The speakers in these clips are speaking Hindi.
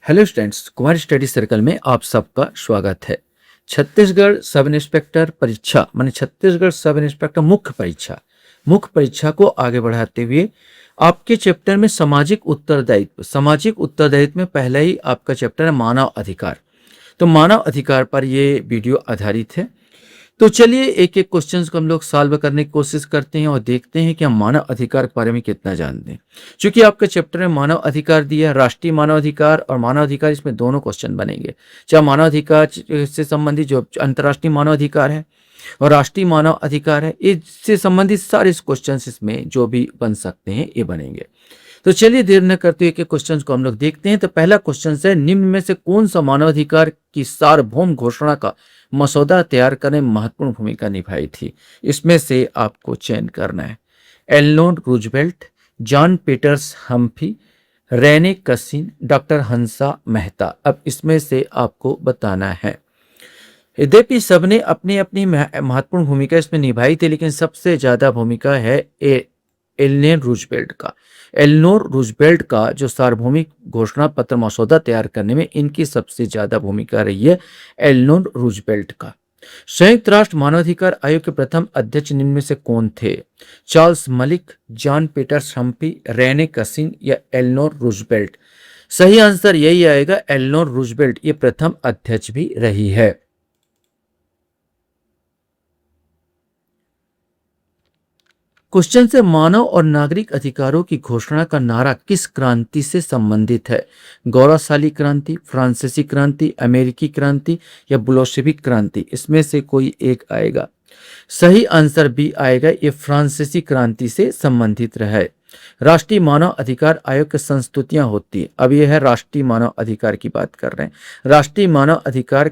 Hello students, Kumar study circle में आप सबका स्वागत है। छत्तीसगढ़ सब इंस्पेक्टर परीक्षा माने छत्तीसगढ़ सब इंस्पेक्टर मुख्य परीक्षा को आगे बढ़ाते हुए आपके चैप्टर में सामाजिक उत्तरदायित्व में पहला ही आपका चैप्टर है मानव अधिकार। तो मानव अधिकार पर ये वीडियो आधारित है। तो चलिए एक एक क्वेश्चंस को हम लोग सॉल्व करने की कोशिश करते हैं और देखते हैं कि हम मानव अधिकार के बारे में कितना जानते हैं। क्योंकि आपके चैप्टर में मानव अधिकार दिया है, राष्ट्रीय मानव अधिकार और मानव अधिकार, इसमें दोनों क्वेश्चन बनेंगे। चाहे मानव अधिकार से संबंधित जो अंतर्राष्ट्रीय मानव अधिकार है और राष्ट्रीय मानव अधिकार है, इससे संबंधित सारे क्वेश्चन इसमें जो भी बन सकते हैं ये बनेंगे। तो चलिए देर न करते हुए क्वेश्चन को हम लोग देखते हैं। तो पहला क्वेश्चन है, निम्न में से कौन सा मानवाधिकार की सार्वभौम घोषणा का मसौदा तैयार करने में महत्वपूर्ण भूमिका निभाई थी? इसमें से आपको चयन करना है। Eleanor Roosevelt, John Peters Humphrey, Rene Cassin, doctor Hansa Mehta. अब इसमें से आपको बताना है। यद्यपि सबने अपनी अपनी महत्वपूर्ण भूमिका इसमें निभाई थी, लेकिन सबसे ज्यादा भूमिका है एलेनोर रूजवेल्ट का जो सार्वभौमिक घोषणा पत्र मसौदा तैयार करने में इनकी सबसे ज्यादा भूमिका रही है, एलेनोर रूजवेल्ट का। संयुक्त राष्ट्र मानवाधिकार आयोग के प्रथम अध्यक्ष निम्न में से कौन थे? Charles Malik, John Peters Humphrey, Rene Cassin या एलेनोर रूजवेल्ट? सही आंसर यही आएगा, एलेनोर रूजवेल्ट ये प्रथम अध्यक्ष भी रही है। क्वेश्चन से, मानव और नागरिक अधिकारों की घोषणा का नारा किस क्रांति से संबंधित है? गौरवशाली क्रांति, फ्रांसीसी क्रांति, अमेरिकी क्रांति या बोल्शेविक क्रांति? इसमें से कोई एक आएगा। सही आंसर बी आएगा, ये फ्रांसीसी क्रांति से संबंधित रहा। राष्ट्रीय मानव अधिकार आयोग की संस्तुतियां होती है। अब यह है राष्ट्रीय मानव अधिकार की बात कर रहे हैं। राष्ट्रीय मानव अधिकार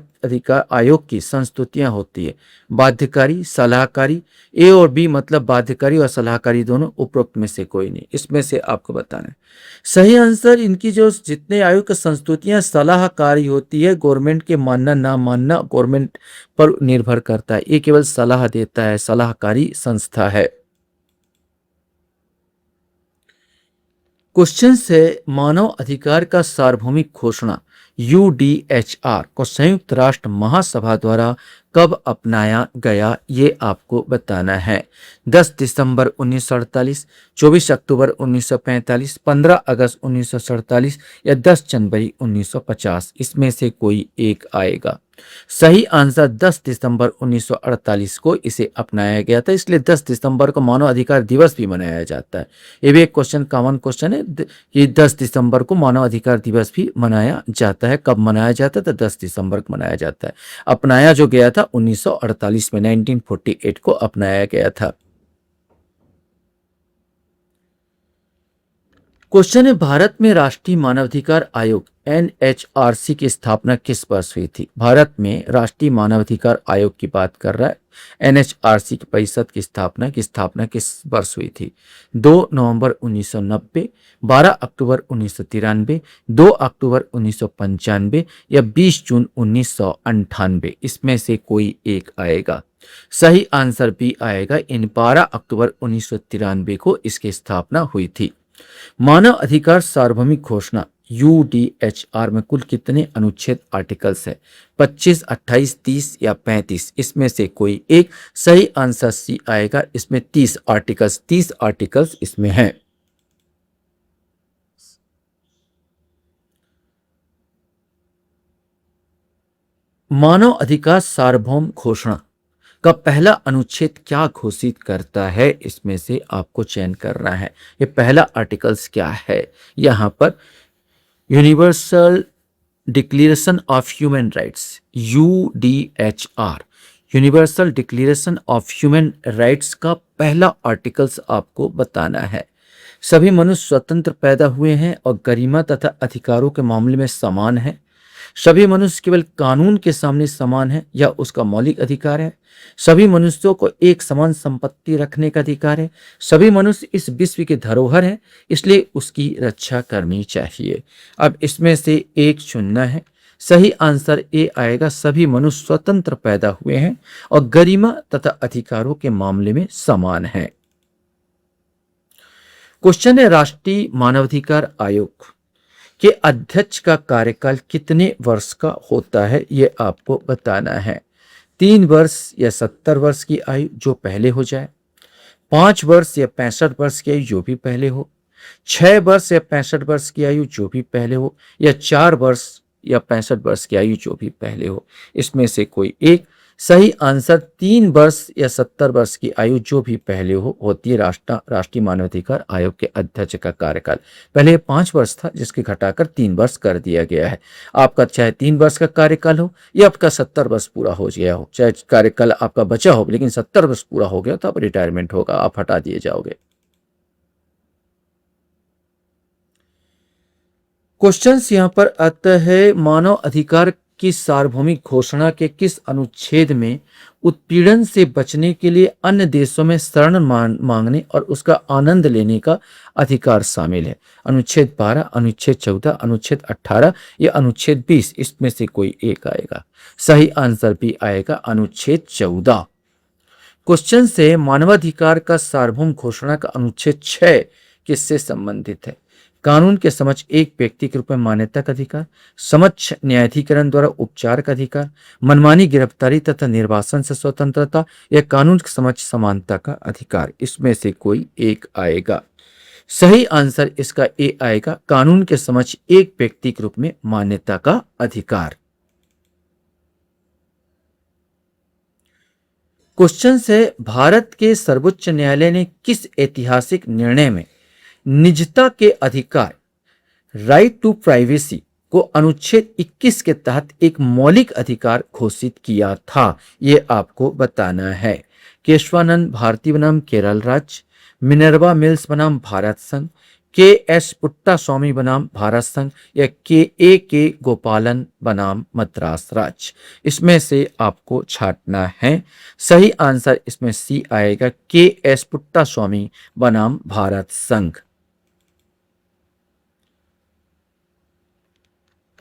आयोग की संस्तुतियां होती है बाध्यकारी, सलाहकारी। ए और बी मतलब बाध्यकारी और सलाहकारी दोनों, उपरोक्त में से कोई नहीं। इसमें से आपको बताना है। सही आंसर, इनकी जो जितने आयोग की संस्तुतियां सलाहकारी होती है, गवर्नमेंट के मानना ना मानना गवर्नमेंट पर निर्भर करता है। ये केवल सलाह देता है, सलाहकारी संस्था है। क्वेश्चन से, मानव अधिकार का सार्वभौमिक घोषणा यूडीएचआर को संयुक्त राष्ट्र महासभा द्वारा कब अपनाया गया, ये आपको बताना है। 10 दिसंबर 1948, 24 अक्टूबर 1945, 15 अगस्त 1947 या 10 जनवरी 1950? इसमें से कोई एक आएगा। सही आंसर 10 दिसंबर 1948 को इसे अपनाया गया था, इसलिए 10 दिसंबर को मानव अधिकार दिवस भी मनाया जाता है। ये भी एक क्वेश्चन, कॉमन क्वेश्चन है कि 10 दिसंबर को मानव अधिकार दिवस भी मनाया जाता है। कब मनाया जाता है? तो 10 दिसंबर को मनाया जाता है। अपनाया जो गया था 1948 में, 1948 को अपनाया गया था। क्वेश्चन है, भारत में राष्ट्रीय मानवाधिकार आयोग एनएचआरसी की स्थापना किस वर्ष हुई थी? भारत में राष्ट्रीय मानवाधिकार आयोग की बात कर रहा है। एनएचआरसी की परिषद की स्थापना किस वर्ष हुई थी? 2 नवंबर 1990, 12 अक्टूबर 1993, 2 अक्टूबर 1995 या 20 जून 1998? इसमें से कोई एक आएगा। सही आंसर बी आएगा, इन 12 अक्टूबर 1993 को इसकी स्थापना हुई थी। मानव अधिकार सार्वभौमिक घोषणा यूडीएचआर में कुल कितने अनुच्छेद आर्टिकल्स है? 25, 28, 30 या 35? इसमें से कोई एक। सही आंसर सी आएगा, इसमें 30 आर्टिकल्स इसमें हैं। मानव अधिकार सार्वभौम घोषणा का पहला अनुच्छेद क्या घोषित करता है? इसमें से आपको चयन करना है। ये पहला आर्टिकल्स क्या है? यहां पर universal declaration of human rights, UDHR, universal declaration of human rights का पहला आर्टिकल्स आपको बताना है। सभी मनुष्य स्वतंत्र पैदा हुए हैं और गरिमा तथा अधिकारों के मामले में समान है। सभी मनुष्य केवल कानून के सामने समान है या उसका मौलिक अधिकार है। सभी मनुष्यों को एक समान संपत्ति रखने का अधिकार है। सभी मनुष्य इस विश्व के धरोहर हैं, इसलिए उसकी रक्षा करनी चाहिए। अब इसमें से एक चुनना है। सही आंसर ए आएगा, सभी मनुष्य स्वतंत्र पैदा हुए हैं और गरिमा तथा अधिकारों के मामले में समान है। क्वेश्चन है, राष्ट्रीय मानवाधिकार आयोग के अध्यक्ष का कार्यकाल कितने वर्ष का होता है, ये आपको बताना है। 3 वर्ष या 70 वर्ष की आयु जो पहले हो जाए, 5 वर्ष या 65 वर्ष की आयु जो भी पहले हो, 6 वर्ष या 65 वर्ष की आयु जो भी पहले हो, या 4 वर्ष या 65 वर्ष की आयु जो भी पहले हो। इसमें से कोई एक सही आंसर 3 वर्ष या 70 वर्ष की आयु जो भी पहले हो होती है राष्ट्रीय मानवाधिकार आयोग के अध्यक्ष का कार्यकाल। पहले 5 वर्ष था जिसके घटाकर 3 वर्ष कर दिया गया है। आपका चाहे 3 वर्ष का कार्यकाल हो या आपका 70 वर्ष पूरा हो गया हो, चाहे कार्यकाल आपका बचा हो लेकिन 70 वर्ष पूरा हो गया तो आप रिटायरमेंट होगा, आप हटा दिए जाओगे। क्वेश्चंस यहां पर आता है, मानव अधिकार की सार्वभौमिक घोषणा के किस अनुच्छेद में उत्पीड़न से बचने के लिए अन्य देशों में शरण मांगने और उसका आनंद लेने का अधिकार शामिल है? अनुच्छेद 12, अनुच्छेद 14, अनुच्छेद 18 या अनुच्छेद 20? इसमें से कोई एक आएगा। सही आंसर भी आएगा अनुच्छेद 14। क्वेश्चन से मानवाधिकार का सार्वभौम घोषणा का अनुच्छेद 6 किससे संबंधित है? कानून के समक्ष एक व्यक्ति के रूप में मान्यता का अधिकार, समक्ष न्यायाधिकरण द्वारा उपचार का अधिकार, मनमानी गिरफ्तारी तथा निर्वासन से स्वतंत्रता या कानून के समक्ष समानता का अधिकार? इसमें से कोई एक आएगा। सही आंसर इसका ए आएगा, कानून के समक्ष एक व्यक्ति के रूप में मान्यता का अधिकार। क्वेश्चन से भारत के सर्वोच्च न्यायालय ने किस ऐतिहासिक निर्णय में निजता के अधिकार, राइट टू प्राइवेसी, को अनुच्छेद 21 के तहत एक मौलिक अधिकार घोषित किया था? यह आपको बताना है। केशवानंद भारती बनाम केरल राज्य, मिनर्वा मिल्स बनाम भारत संघ, के एस पुट्टास्वामी बनाम भारत संघ या के गोपालन बनाम मद्रास राज्य? इसमें से आपको छांटना है। सही आंसर इसमें सी आएगा, के एस पुट्टास्वामी बनाम भारत संघ।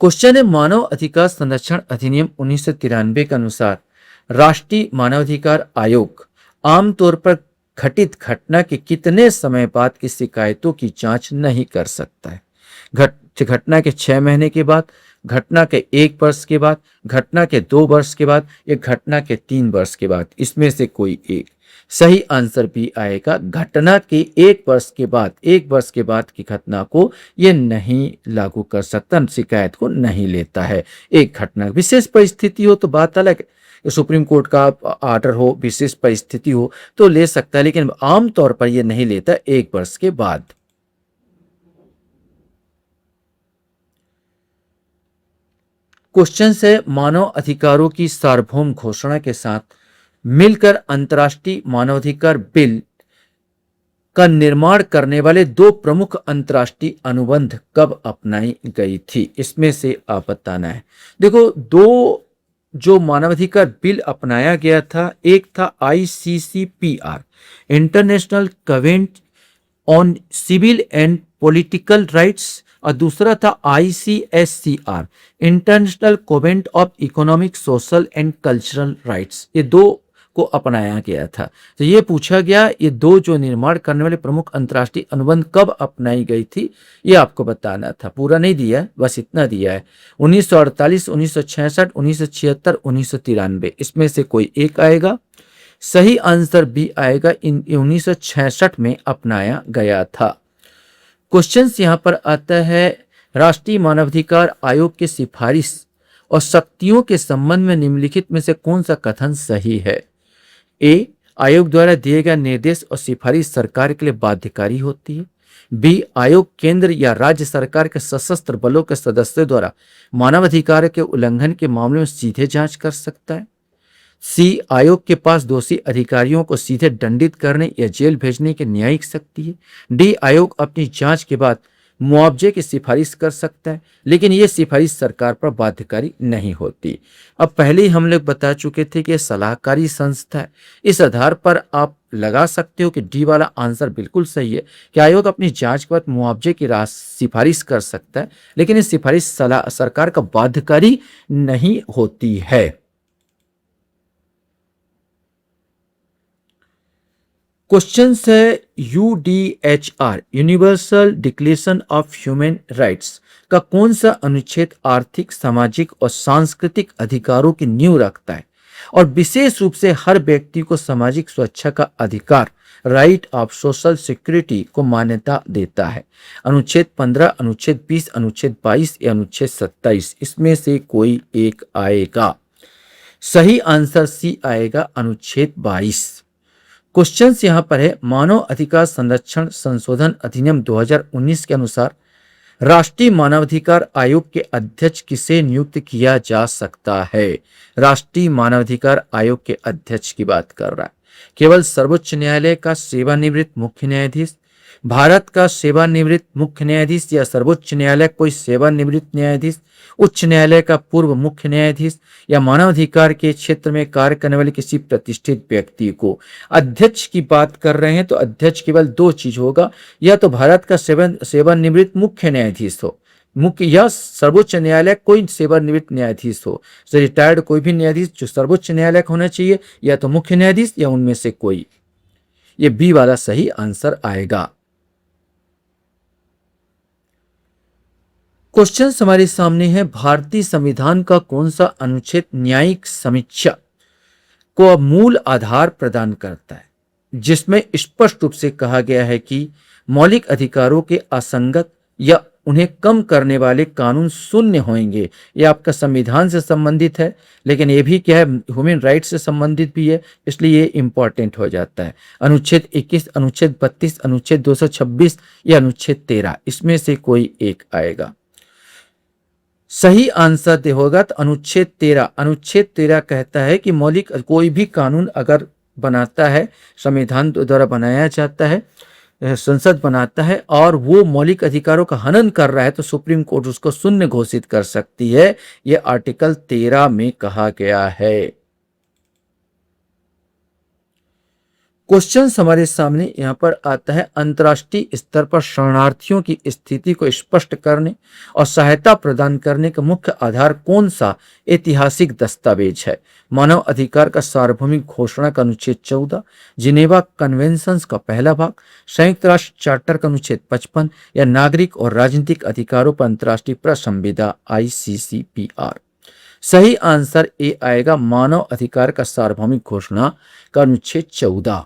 क्वेश्चन है, मानव अधिकार संरक्षण अधिनियम 1993 के अनुसार राष्ट्रीय मानवाधिकार आयोग आमतौर पर घटित घटना के कितने समय बाद की शिकायतों की जांच नहीं कर सकता है? घटना के 6 महीने के बाद, घटना के 1 वर्ष के बाद, घटना के 2 वर्ष के बाद या घटना के 3 वर्ष के बाद? इसमें से कोई एक। सही आंसर भी आएगा, घटना के 1 वर्ष के बाद, 1 वर्ष के बाद की घटना को यह नहीं लागू कर सकता, शिकायत को नहीं लेता है। एक घटना विशेष परिस्थिति हो तो बात अलग है, सुप्रीम कोर्ट का आर्डर हो, विशेष परिस्थिति हो तो ले सकता है, लेकिन आमतौर पर यह नहीं लेता 1 वर्ष के बाद। क्वेश्चन है, मानव अधिकारों की सार्वभौम घोषणा के साथ मिलकर अंतर्राष्ट्रीय मानवाधिकार बिल का निर्माण करने वाले 2 प्रमुख अंतर्राष्ट्रीय अनुबंध कब अपनाई गई थी? इसमें से आप बताना है। देखो, 2 जो मानवाधिकार बिल अपनाया गया था, एक था ICCPR, international covenant on civil and political rights, और दूसरा था ICSCR, international covenant of economic, social and cultural rights. ये 2 को अपनाया गया था। तो ये पूछा गया, ये 2 जो निर्माण करने वाले प्रमुख अंतर्राष्ट्रीय अनुबंध कब अपनाई गई थी, ये आपको बताना था। पूरा नहीं दिया, बस इतना दिया है। 1948, 1966, 1976, 1993, इसमें से कोई एक आएगा। सही आंसर भी आएगा, इन 1966 में अपनाया गया था। क्वेश्चंस यहां पर आता है, राष्ट्रीय मानवाधिकार आयोग की सिफारिश और शक्तियों के संबंध में निम्नलिखित में से कौन सा कथन सही है? ए, आयोग द्वारा दिए गए निर्देश और सिफारिश सरकार के लिए बाध्यकारी होती है। बी, आयोग केंद्र या राज्य सरकार के सशस्त्र बलों के सदस्यों द्वारा मानवाधिकार के उल्लंघन के मामले में सीधे जांच कर सकता है। सी, आयोग के पास दोषी अधिकारियों को सीधे दंडित करने या जेल भेजने की न्यायिक शक्ति है। डी, आयोग अपनी जांच के बाद मुआवजे की सिफारिश कर सकता है, लेकिन यह सिफारिश सरकार पर बाध्यकारी नहीं होती। अब पहले ही हम लोग बता चुके थे कि यह सलाहकारी संस्था है। इस आधार पर आप लगा सकते हो कि डी वाला आंसर बिल्कुल सही है कि आयोग अपनी जांच के बाद मुआवजे की सिफारिश कर सकता है, लेकिन यह सिफारिश सरकार का बाध्यकारी नहीं होती है। क्वेश्चन है UDHR universal declaration of human rights का कौन सा अनुच्छेद आर्थिक, सामाजिक और सांस्कृतिक अधिकारों की नींव रखता है और विशेष रूप से हर व्यक्ति को सामाजिक सुरक्षा का अधिकार, राइट ऑफ सोशल सिक्योरिटी को मान्यता देता है? अनुच्छेद 15, अनुच्छेद 20, अनुच्छेद 22 या अनुच्छेद 27? इसमें से कोई एक आएगा। सही आंसर सी आएगा, अनुच्छेद 22। क्वेश्चन यहां पर है, मानव अधिकार संरक्षण संशोधन अधिनियम 2019 के अनुसार राष्ट्रीय मानवाधिकार आयोग के अध्यक्ष किसे नियुक्त किया जा सकता है? राष्ट्रीय मानवाधिकार आयोग के अध्यक्ष की बात कर रहा है। केवल सर्वोच्च न्यायालय का सेवानिवृत्त मुख्य न्यायाधीश, भारत का सेवानिवृत्त मुख्य न्यायाधीश या सर्वोच्च न्यायालय कोई सेवानिवृत्त न्यायाधीश, उच्च न्यायालय का पूर्व मुख्य न्यायाधीश या मानवाधिकार के क्षेत्र में कार्य करने वाले किसी प्रतिष्ठित व्यक्ति को? अध्यक्ष की बात कर रहे हैं तो अध्यक्ष केवल दो चीज होगा, या तो भारत का सेवानिवृत्त मुख्य न्यायाधीश हो, मुख्य या सर्वोच्च न्यायालय कोई सेवानिवृत्त न्यायाधीश हो, रिटायर्ड कोई भी न्यायाधीश जो सर्वोच्च न्यायालय होना चाहिए, या तो मुख्य न्यायाधीश या उनमें से कोई। ये बी वाला सही आंसर आएगा। क्वेश्चन हमारे सामने है, भारतीय संविधान का कौन सा अनुच्छेद न्यायिक समीक्षा को मूल आधार प्रदान करता है, जिसमें स्पष्ट रूप से कहा गया है कि मौलिक अधिकारों के असंगत या उन्हें कम करने वाले कानून शून्य होंगे? यह आपका संविधान से संबंधित है, लेकिन यह भी क्या है, ह्यूमन राइट से संबंधित भी है, इसलिए ये इंपॉर्टेंट हो जाता है। अनुच्छेद 21, अनुच्छेद 32, अनुच्छेद 226 या अनुच्छेद 13? इसमें से कोई एक आएगा। सही आंसर होगा तो अनुच्छेद 13। अनुच्छेद 13 कहता है कि मौलिक कोई भी कानून अगर बनाता है, संविधान द्वारा बनाया जाता है, संसद बनाता है और वो मौलिक अधिकारों का हनन कर रहा है तो सुप्रीम कोर्ट उसको शून्य घोषित कर सकती है। ये आर्टिकल 13 में कहा गया है। क्वेश्चन हमारे सामने यहां पर आता है, अंतर्राष्ट्रीय स्तर पर शरणार्थियों की स्थिति को स्पष्ट करने और सहायता प्रदान करने का मुख्य आधार कौन सा ऐतिहासिक दस्तावेज है? मानव अधिकार का सार्वभौमिक घोषणा का अनुच्छेद 14, जिनेवा कन्वेंशन का पहला भाग, संयुक्त राष्ट्र चार्टर का अनुच्छेद 55 या नागरिक और राजनीतिक अधिकारों पर अंतर्राष्ट्रीय प्रसंविदा ICCPR? सही आंसर ए आएगा, मानव अधिकार का सार्वभौमिक घोषणा का अनुच्छेद 14।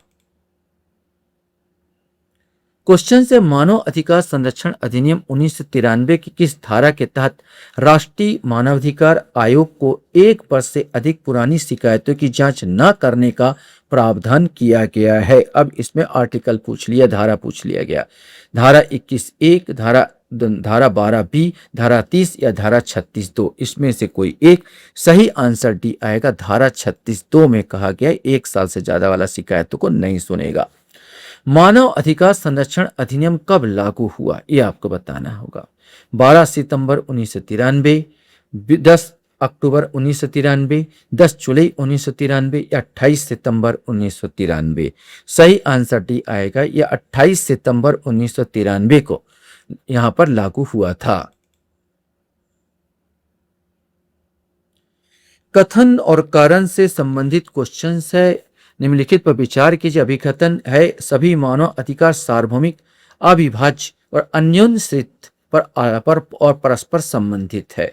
क्वेश्चन से, मानव अधिकार संरक्षण अधिनियम 1993 की किस धारा के तहत राष्ट्रीय मानवाधिकार आयोग को 1 वर्ष से अधिक पुरानी शिकायतों की जांच न करने का प्रावधान किया गया है? अब इसमें आर्टिकल पूछ लिया, धारा पूछ लिया गया। धारा 21(1), धारा 12B, धारा 30 या धारा 36(2)? इसमें से कोई एक। सही आंसर डी आएगा, धारा 36(2) में कहा गया 1 साल से ज्यादा वाला शिकायतों को नहीं सुनेगा। मानव अधिकार संरक्षण अधिनियम कब लागू हुआ, यह आपको बताना होगा। 12 सितंबर 1993, 10 अक्टूबर 1993, 10 जुलाई 1993 या 28 सितंबर 1993? सही आंसर डी आएगा, यह 28 सितंबर 1993 को यहां पर लागू हुआ था। कथन और कारण से संबंधित क्वेश्चन है, निम्नलिखित पर विचार कीजिए। अभिकथन है, सभी मानव अधिकार सार्वभौमिक, अविभाज्य और अन्योन्यश्रित पर और परस्पर संबंधित है।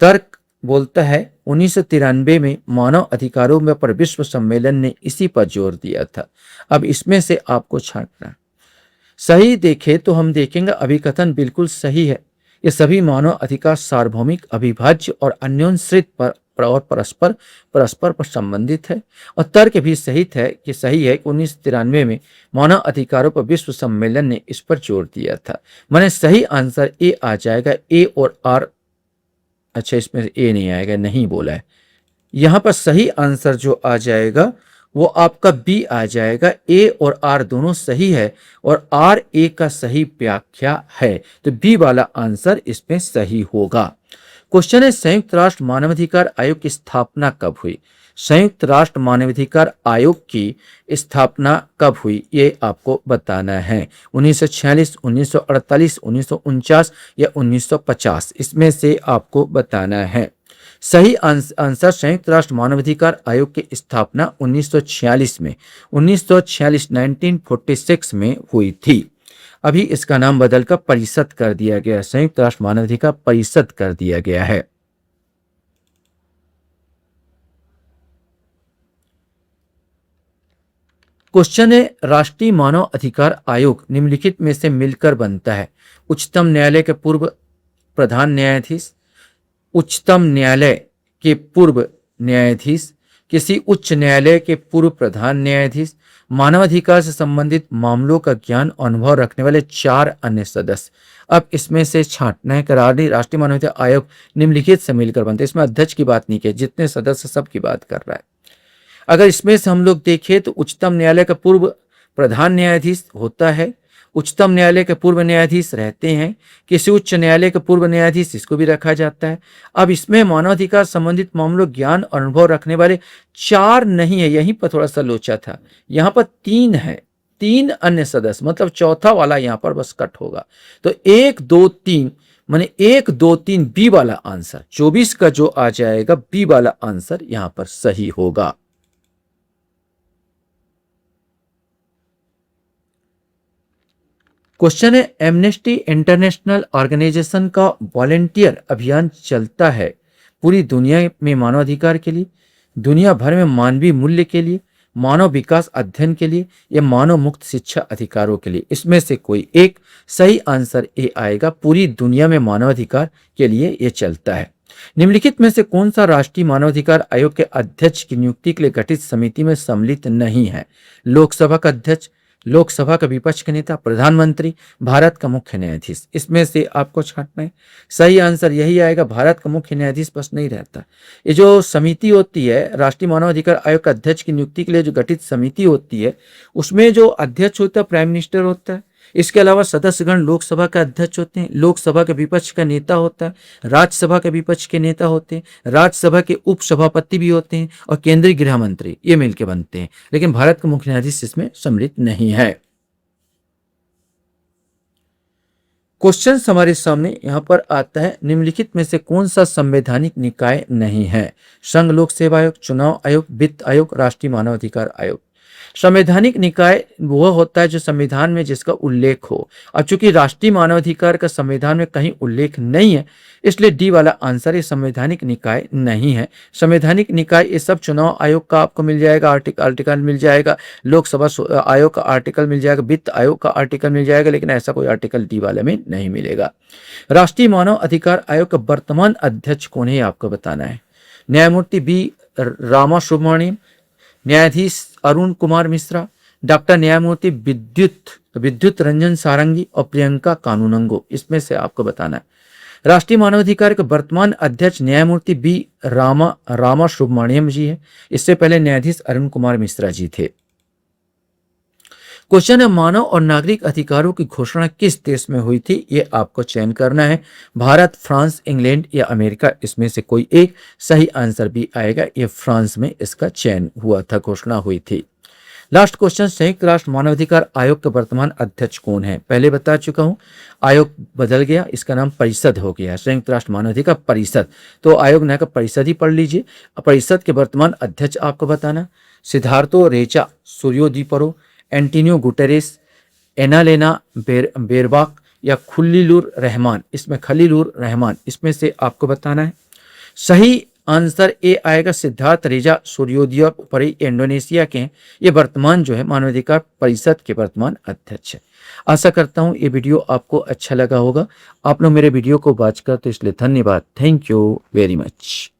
तर्क बोलता है 1993 में मानव अधिकारों में पर विश्व सम्मेलन ने इसी पर जोर दिया था। अब इसमें से आपको छांटना। सही देखें तो हम देखेंगे अभिकथन बिल्कुल सही है। ये सभी मानव अधिकार सार्वभौमिक, अविभाज्य और अन्योन्यश्रित पर और परस्पर पर संबंधित है। और तर्क भी सही है कि 1993 में मानव अधिकारों पर विश्व सम्मेलन ने इस पर जोर दिया था। माने सही आंसर ए आ जाएगा। ए और आर, अच्छा इसमें ए नहीं आएगा, नहीं बोला है। यहां पर सही आंसर जो आ जाएगा वो आपका बी आ जाएगा। ए और आर दोनों सही है और आर ए का सही व्याख्या है, तो बी वाला आंसर इसमें सही होगा। क्वेश्चन है, संयुक्त राष्ट्र मानवाधिकार आयोग की स्थापना कब हुई? संयुक्त राष्ट्र मानवाधिकार आयोग की स्थापना कब हुई, ये आपको बताना है। 1946, 1948, 1949 या 1950? इसमें से आपको बताना है। सही आंसर संयुक्त राष्ट्र मानवाधिकार आयोग की स्थापना 1946 में 1946 में हुई थी। अभी इसका नाम बदलकर परिषद कर दिया गया, संयुक्त राष्ट्र मानवाधिकार परिषद कर दिया गया है। क्वेश्चन है, राष्ट्रीय मानव अधिकार आयोग निम्नलिखित में से मिलकर बनता है? उच्चतम न्यायालय के पूर्व प्रधान न्यायाधीश, उच्चतम न्यायालय के पूर्व न्यायाधीश, किसी उच्च न्यायालय के पूर्व प्रधान न्यायाधीश, मानवाधिकार से संबंधित मामलों का ज्ञान और अनुभव रखने वाले 4 अन्य सदस्य। अब इसमें से छांटना है कि राष्ट्रीय मानवाधिकार आयोग निम्नलिखित से मिलकर बनते हैं। इसमें अध्यक्ष की बात नहीं की, जितने सदस्य सबकी बात कर रहा है। अगर इसमें से हम लोग देखें तो उच्चतम न्यायालय का पूर्व प्रधान न्यायाधीश होता है, उच्चतम न्यायालय के पूर्व न्यायाधीश रहते हैं, किसी उच्च न्यायालय के पूर्व न्यायाधीश इसको भी रखा जाता है। अब इसमें मानवाधिकार संबंधित मामलों ज्ञान और अनुभव रखने वाले 4 नहीं है, यहीं पर थोड़ा सा लोचा था, यहाँ पर 3 है, 3 अन्य सदस्य, मतलब चौथा वाला यहाँ पर बस कट होगा। तो 1 2 3 माने 1 2 3 बी वाला आंसर 24 का जो आ जाएगा, बी वाला आंसर यहाँ पर सही होगा। क्वेश्चन है, एमनेस्टी इंटरनेशनल ऑर्गेनाइजेशन का वॉलेंटियर अभियान चलता है पूरी दुनिया में मानवाधिकार के लिए, दुनिया भर में मानवीय मूल्य के लिए, मानव विकास अध्ययन के लिए या मानव मुक्त शिक्षा अधिकारों के लिए? इसमें से कोई एक सही आंसर ए आएगा, पूरी दुनिया में मानवाधिकार के लिए ये चलता है। निम्नलिखित में से कौन सा राष्ट्रीय मानवाधिकार आयोग के अध्यक्ष की नियुक्ति के लिए गठित समिति में सम्मिलित नहीं है? लोकसभा का अध्यक्ष, लोकसभा का विपक्ष के नेता, प्रधानमंत्री, भारत का मुख्य न्यायाधीश? इसमें से आपको छांटना है। सही आंसर यही आएगा, भारत का मुख्य न्यायाधीश बस नहीं रहता। ये जो समिति होती है राष्ट्रीय मानवाधिकार आयोग का अध्यक्ष की नियुक्ति के लिए जो गठित समिति होती है, उसमें जो अध्यक्ष होता है प्राइम मिनिस्टर होता है। इसके अलावा सदस्यगण लोकसभा का अध्यक्ष होते हैं, लोकसभा के विपक्ष का नेता होता है, राज्यसभा के विपक्ष के नेता होते हैं, राज्यसभा के उपसभापति भी होते हैं और केंद्रीय गृह मंत्री, ये मिलकर बनते हैं। लेकिन भारत का मुख्य न्यायाधीश इसमें सम्मिलित नहीं है। क्वेश्चन हमारे सामने यहां पर आता है, निम्नलिखित में से कौन सा संवैधानिक निकाय नहीं है? संघ लोक सेवा आयोग, चुनाव आयोग, वित्त आयोग, राष्ट्रीय मानवाधिकार आयोग? संवैधानिक निकाय वह होता है जो संविधान में जिसका उल्लेख हो। अब चूंकि राष्ट्रीय मानवाधिकार का संविधान में कहीं उल्लेख नहीं है, इसलिए डी वाला आंसर ये संवैधानिक निकाय नहीं है। संवैधानिक निकाय ये सब चुनाव आयोग का आपको मिल जाएगा, आर्टिकल मिल जाएगा, लोकसभा आयोग का आर्टिकल मिल जाएगा, वित्त आयोग का आर्टिकल मिल जाएगा, लेकिन ऐसा कोई आर्टिकल डी वाले में नहीं मिलेगा। राष्ट्रीय मानव अधिकार आयोग का वर्तमान अध्यक्ष कौन है आपको बताना है। न्यायमूर्ति बी रामा सुब्रमण्यम, न्यायाधीश अरुण कुमार मिश्रा, डॉक्टर न्यायमूर्ति विद्युत रंजन सारंगी और प्रियंका कानूनगो? इसमें से आपको बताना है। राष्ट्रीय मानवाधिकार के वर्तमान अध्यक्ष न्यायमूर्ति बी रामा सुब्रमण्यम जी है, इससे पहले न्यायाधीश अरुण कुमार मिश्रा जी थे। क्वेश्चन है, मानव और नागरिक अधिकारों की घोषणा किस देश में हुई थी? ये आपको चयन करना है, भारत, फ्रांस, इंग्लैंड या अमेरिका? इसमें से कोई एक सही आंसर भी आएगा, ये फ्रांस में इसका चयन हुआ था, घोषणा हुई थी। लास्ट क्वेश्चन, संयुक्त राष्ट्र मानवाधिकार आयोग के वर्तमान अध्यक्ष कौन है? पहले बता चुका हूं, आयोग बदल गया, इसका नाम परिषद हो गया, संयुक्त राष्ट्र मानवाधिकार परिषद। तो आयोग न का परिषद ही पढ़ लीजिए। परिषद के वर्तमान अध्यक्ष आपको बताना, सिद्धार्थो रेचा सूर्योदीपरो, एंटोनियो गुटेरेस, एनालेना बेरबाक या खलीलुर रहमान? इसमें खलीलुर रहमान, इसमें से आपको बताना है। सही आंसर ए आएगा, सिद्धार्थ रेजा सूर्योदीपरो, इंडोनेशिया के, ये वर्तमान जो है मानवाधिकार परिषद के वर्तमान अध्यक्ष है। आशा करता हूँ ये वीडियो आपको अच्छा लगा होगा। आप लोग मेरे वीडियो को वॉच करते इसलिए धन्यवाद। Thank you very much.